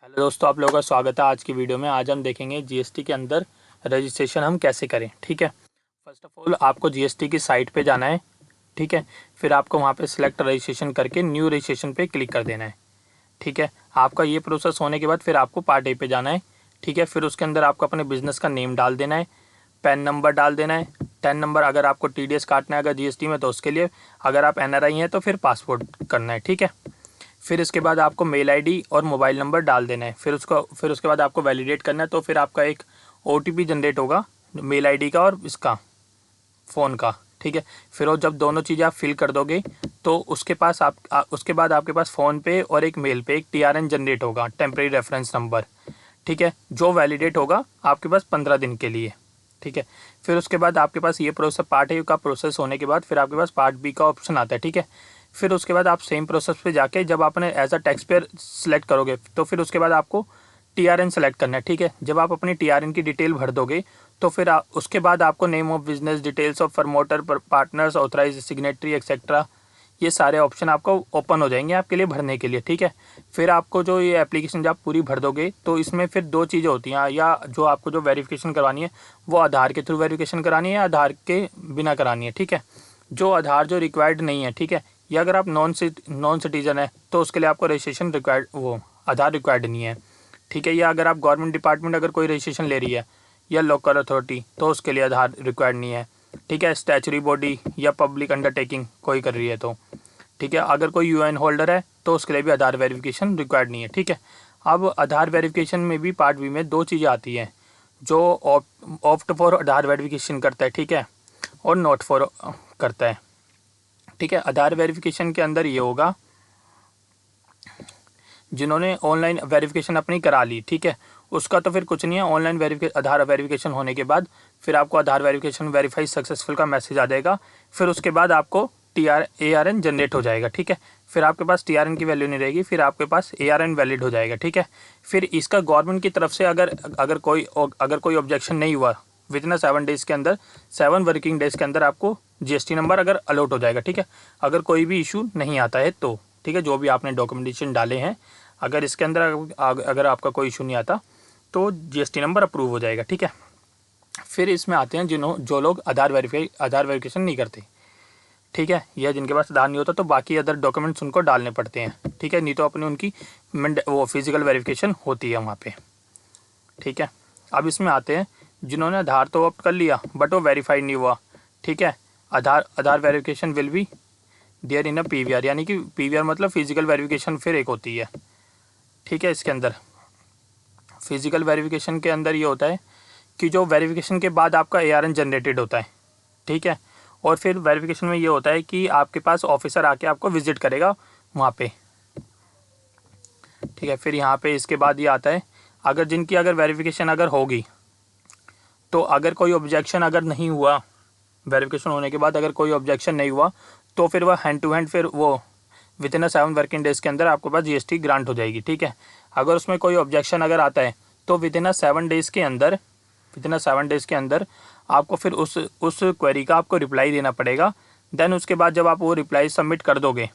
Hello दोस्तों, आप लोगों का स्वागत है आज की वीडियो में। आज हम देखेंगे जीएसटी के अंदर रजिस्ट्रेशन हम कैसे करें। ठीक है, फर्स्ट ऑफ ऑल आपको जीएसटी की साइट पे जाना है। ठीक है, फिर आपको वहाँ पे सिलेक्ट रजिस्ट्रेशन करके न्यू रजिस्ट्रेशन पे क्लिक कर देना है। ठीक है, आपका ये प्रोसेस होने के बाद फिर आपको पार्ट ए पे जाना है। ठीक है, फिर उसके अंदर आपको अपने बिजनेस का नेम डाल देना है, पैन नंबर डाल देना है। टेन नंबर अगर आपको टीडीएस काटना है अगर जीएसटी में तो उसके लिए, अगर आप एनआरआई हैं तो फिर पासपोर्ट करना है। ठीक है, फिर इसके बाद आपको मेल आईडी और मोबाइल नंबर डाल देना है। फिर उसके बाद आपको वैलिडेट करना है। तो फिर आपका एक ओटीपी जनरेट होगा मेल आईडी का और इसका फ़ोन का। ठीक है, फिर वो जब दोनों चीज़ें आप फिल कर दोगे तो उसके बाद आपके पास फ़ोन पे और एक मेल पे एक टीआरएन जनरेट होगा, टेम्परेरी रेफरेंस नंबर। ठीक है, जो वैलिडेट होगा आपके पास 15 दिन के लिए। ठीक है, फिर उसके बाद आपके पास ये प्रोसेस पार्ट ए का प्रोसेस होने के बाद फिर आपके पास पार्ट बी का ऑप्शन आता है। ठीक है, फिर उसके बाद आप सेम प्रोसेस पे जाके जब आपने as a taxpayer select करोगे तो फिर उसके बाद आपको टीआरएन सेलेक्ट करना है। ठीक है, जब आप अपनी टीआरएन की डिटेल भर दोगे तो फिर उसके बाद आपको name of business, details of promoter, partners, authorise signatory etcetera, ये सारे ऑप्शन आपको ओपन हो जाएंगे आपके लिए भरने के लिए। ठीक है, फिर आपको जो ये एप्लीकेशन जब आप पूरी भर दोगे तो इसमें फिर दो चीज़ें होती हैं, या जो आपको जो वेरिफिकेशन करवानी है वो आधार के थ्रू वेरिफिकेशन करानी है या आधार के बिना करानी है। ठीक है, जो आधार जो रिक्वायर्ड नहीं है, ठीक है, या अगर आप नॉन सिटीजन है तो उसके लिए आपको रजिस्ट्रेशन रिक्वायर्ड, वो आधार रिक्वायर्ड नहीं है। ठीक है, या अगर आप गवर्नमेंट डिपार्टमेंट अगर कोई रजिस्ट्रेशन ले रही है या लोकल अथॉरिटी तो उसके लिए आधार रिक्वायर्ड नहीं है। ठीक है, स्टैचुरी बॉडी या पब्लिक अंडरटेकिंग कोई कर रही है तो। ठीक है, अगर कोई यूएन होल्डर है तो उसके लिए भी आधार वेरिफिकेशन रिक्वायर्ड नहीं है। ठीक है, अब आधार वेरिफिकेशन में भी पार्ट बी में दो चीज़ें आती हैं, जो ऑप्ट फॉर आधार वेरिफिकेशन करता है, ठीक है, और नॉट फॉर करता है। ठीक है, आधार वेरिफिकेशन के अंदर ये होगा जिन्होंने ऑनलाइन वेरिफिकेशन अपनी करा ली, ठीक है, उसका तो फिर कुछ नहीं है। ऑनलाइन आधार वेरिफिकेशन होने के बाद फिर आपको आधार वेरिफिकेशन वेरीफाई सक्सेसफुल का मैसेज आ जाएगा। फिर उसके बाद आपको ARN जनरेट हो जाएगा। ठीक है, फिर आपके पास TRN की वैल्यू नहीं रहेगी, फिर आपके पास ARN वैलिड हो जाएगा। ठीक है, फिर इसका गवर्नमेंट की तरफ से अगर कोई ऑब्जेक्शन नहीं हुआ विद इन 7 डेज़ के अंदर, 7 वर्किंग डेज़ के अंदर आपको GST नंबर अगर अलॉट हो जाएगा। ठीक है, अगर कोई भी इशू नहीं आता है तो। ठीक है, जो भी आपने डॉक्यूमेंटेशन डाले हैं अगर इसके अंदर अगर आपका कोई इशू नहीं आता तो GST नंबर अप्रूव हो जाएगा। ठीक है, फिर इसमें आते हैं जो लोग आधार वेरिफिकेशन नहीं करते। ठीक है, यह जिनके पास आधार नहीं होता तो बाकी अदर डॉक्यूमेंट्स उनको डालने पड़ते हैं। ठीक है, नहीं तो अपनी उनकी वो फिजिकल वेरिफिकेशन होती है वहाँ पे। ठीक है, अब इसमें आते हैं जिन्होंने आधार तो ऑप्ट कर लिया बट वो वेरीफाइड नहीं हुआ। ठीक है, Aadhaar verification will be there in a PVR, यानी कि PVR मतलब फिजिकल वेरिफिकेशन फिर एक होती है। ठीक है, इसके अंदर फिजिकल वेरिफिकेशन के अंदर ये होता है कि जो वेरिफिकेशन के बाद आपका ARN जनरेटेड होता है। ठीक है, और फिर वेरिफिकेशन में ये होता है कि आपके पास ऑफिसर आके आपको विजिट करेगा वहाँ पे। ठीक है, फिर यहाँ पे इसके बाद ये आता है अगर वेरिफिकेशन अगर होगी तो अगर कोई ऑब्जेक्शन अगर नहीं हुआ, वेरिफिकेशन होने के बाद अगर कोई ऑब्जेक्शन नहीं हुआ तो फिर वह हैंड टू हैंड फिर वो विद इन 7 वर्किंग डेज़ के अंदर आपके पास GST ग्रांट हो जाएगी। ठीक है, अगर उसमें कोई ऑब्जेक्शन अगर आता है तो विद इन 7 डेज़ के अंदर आपको फिर उस क्वेरी का आपको रिप्लाई देना पड़ेगा। देन उसके बाद जब आप वो रिप्लाई सबमिट कर दोगे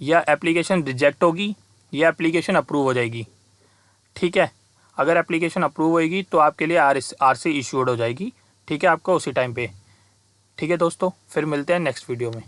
या एप्लीकेशन रिजेक्ट होगी या एप्लीकेशन अप्रूव हो जाएगी। ठीक है, अगर एप्लीकेशन अप्रूव होएगी तो आपके लिए RC इशूड हो जाएगी। ठीक है, आपको उसी टाइम पे। ठीक है दोस्तों, फिर मिलते हैं नेक्स्ट वीडियो में।